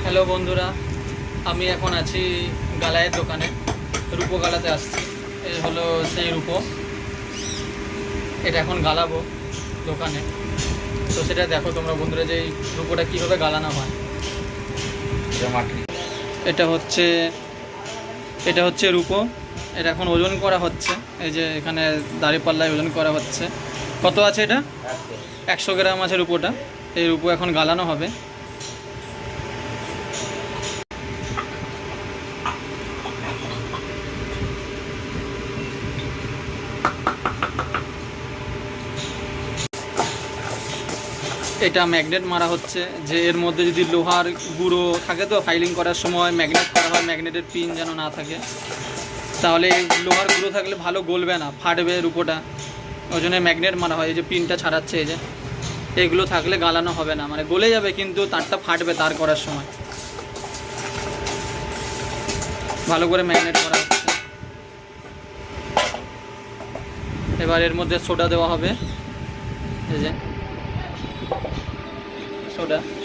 Hello বন্ধুরা, আমি এখন আছি গালায়ের দোকানে, রূপো গালাতে আসছি। এই হলো সেই রূপো, এটা এখন গালাবো দোকানে। তো সেটা দেখো তোমরা বন্ধুরা, যে এই রূপোটা কীভাবে গালানো হয়। এটা হচ্ছে রূপো, এটা এখন ওজন করা হচ্ছে। এই যে এখানে দাঁড়িপাল্লায় ওজন করা হচ্ছে। কত আছে এটা? 100 গ্রাম আছে রূপোটা। এই রূপো এখন গালানো হবে। এটা ম্যাগনেট মারা হচ্ছে, যে এর মধ্যে যদি লোহার গুঁড়ো থাকে, তো ফাইলিং করার সময় ম্যাগনেট করা হয়, ম্যাগনেটের পিন যেন না থাকে, তাহলে লোহার গুঁড়ো থাকলে ভালো গলবে না, ফাটবে রূপোটা। ওই জন্য ম্যাগনেট মারা হয়। এই যে পিনটা ছাড়াচ্ছে, এই যে এগুলো থাকলে গালানো হবে না, মানে গলে যাবে কিন্তু তারটা ফাটবে তার করার সময়। ভালো করে ম্যাগনেট করা হচ্ছে। এবার এর মধ্যে সোডা দেওয়া হবে। এই যে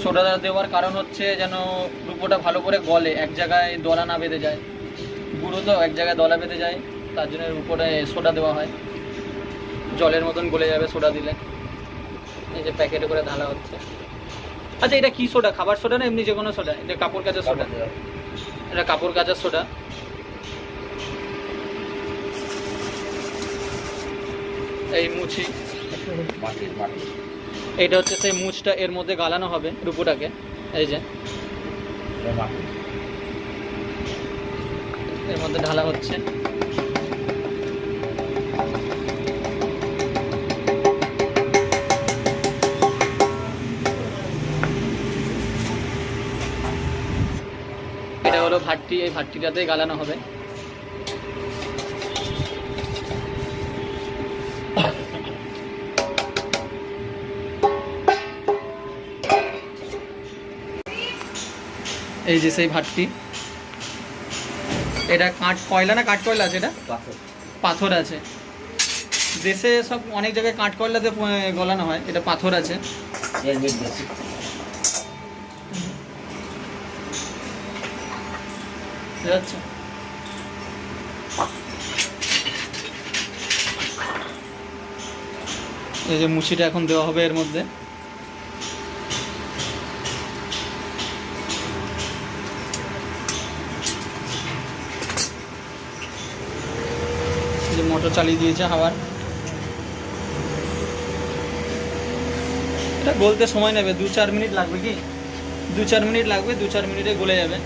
সোডা দেওয়ার কারণ হচ্ছে যেন রূপোটা ভালো করে গলে, এক জায়গায় দলা না বেঁধে যায়। গুঁড়ো তো এক জায়গায় দলা বেঁধে যায়, তার জন্য রূপোটা সোডা দেওয়া হয়। জলের মতন গলে যাবে সোডা দিলে। এই যে প্যাকেটে করে ঢালা হচ্ছে। আচ্ছা, এটা কি সোডা? খাবার সোডা না এমনি যে কোনো সোডা? এটা কাপড় কাচার সোডা। এটা কাপড় কাচার সোডা। এই মুছি, এইটা হচ্ছে সেই মুছটা, এর মধ্যে গালানো হবে রূপোটাকে। এই যে এর মধ্যে ঢালা হচ্ছে। এটা হলো ভাট্টি, এই ভাট্টিটাতেই গালানো হবে। এই যে সেই ভাট্টি, এটা কয়লা না কাঠ কয়লা আছে? এটা পাথর আছে। দেশে সব অনেক জায়গায় কাঠ কয়লাতে গলানো হয়, এটা পাথর আছে। আচ্ছা, এই যে মুছিটা এখন দেওয়া হবে এর মধ্যে। যে মোটর চালিয়ে দিয়েছে হাওয়ার। এটা গলতে সময় নেবে, 2-4 মিনিট লাগবে। কি 2-4 মিনিট লাগবে, 2-4 মিনিটে গলে যাবে।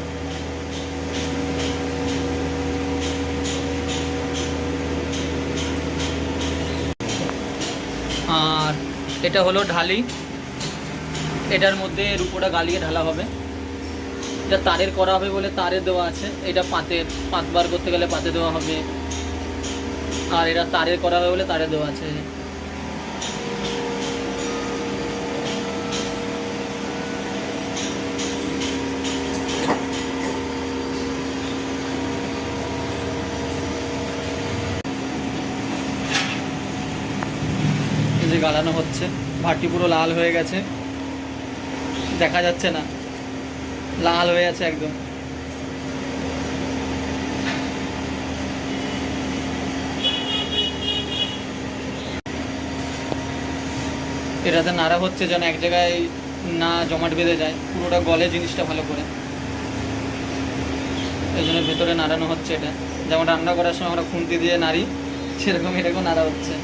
আর এটা হলো ঢালি, এটার মধ্যে রূপোটা গালিয়ে ঢালা হবে। এটা তারের করা হবে বলে তারে দেওয়া আছে। এটা পাত বার করতে গেলে পাতে দেওয়া হবে। আর এটা তারের করা হবে বলে তারে দেওয়া আছে। এই যে গালানো হচ্ছে, ভাটি পুরো লাল হয়ে গেছে, দেখা যাচ্ছে না, লাল হয়ে আছে একদম। এটাতে নাড়া হচ্ছে যেন এক জায়গায় না জমাট বেঁধে যায়, পুরোটা গলে জিনিসটা ভালো করে। এই জন্য ভেতরে নাড়ানো হচ্ছে। এটা যেমন রান্না করার সময় আমরা খুন্তি দিয়ে নাড়ি, সেরকম এটাকেও নাড়া হচ্ছে।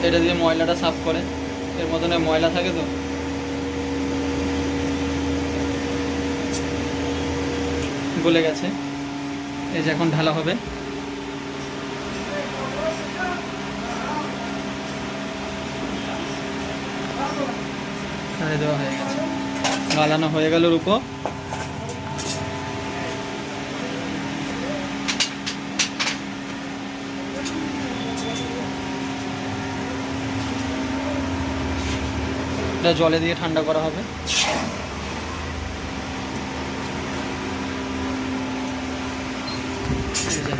এটা দিয়ে ময়লাটা সাফ করে, এর মতন ময়লা থাকে তো। গলে গেছে। এই যে এখন ঢালা হবে। দেওয়া হয়ে গেছে, গালানো হয়ে গেল রূপো। এটা জলে দিয়ে ঠান্ডা করা হবে। এই যে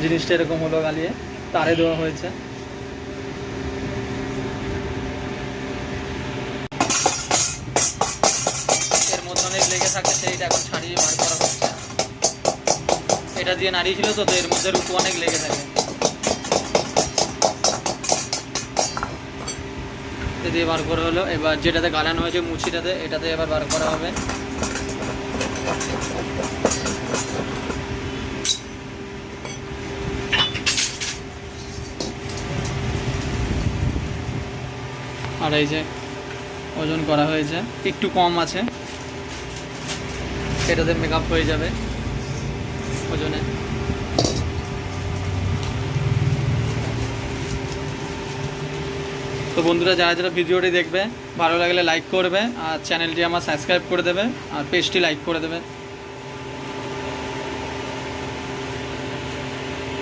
জিনিসটা এরকম হলো গালিয়ে তারে দেওয়া হয়েছে। এর মধ্যে অনেক লেগে থাকে, সেইটা এখন ছাড়িয়ে বার করা হচ্ছে। এটা দিয়ে নাড়িয়েছিল তো, এর মধ্যে রূপো অনেক লেগে থাকে। এটা দিয়ে বার করা হলো। এবার যেটাতে গালানো হয়েছে মুচিটাতে, এটাতে এবার বার করা হবে। আর এই যে ওজন করা হয়েছে, একটু কম আছে, এটাতে মেকআপ হয়ে যাবে ওজনে। তো বন্ধুরা, যারা যারা ভিডিওটি দেখবে, ভালো লাগলে লাইক করবে, আর চ্যানেলটি আমার সাবস্ক্রাইব করে দেবে, আর পেজটি লাইক করে দেবে।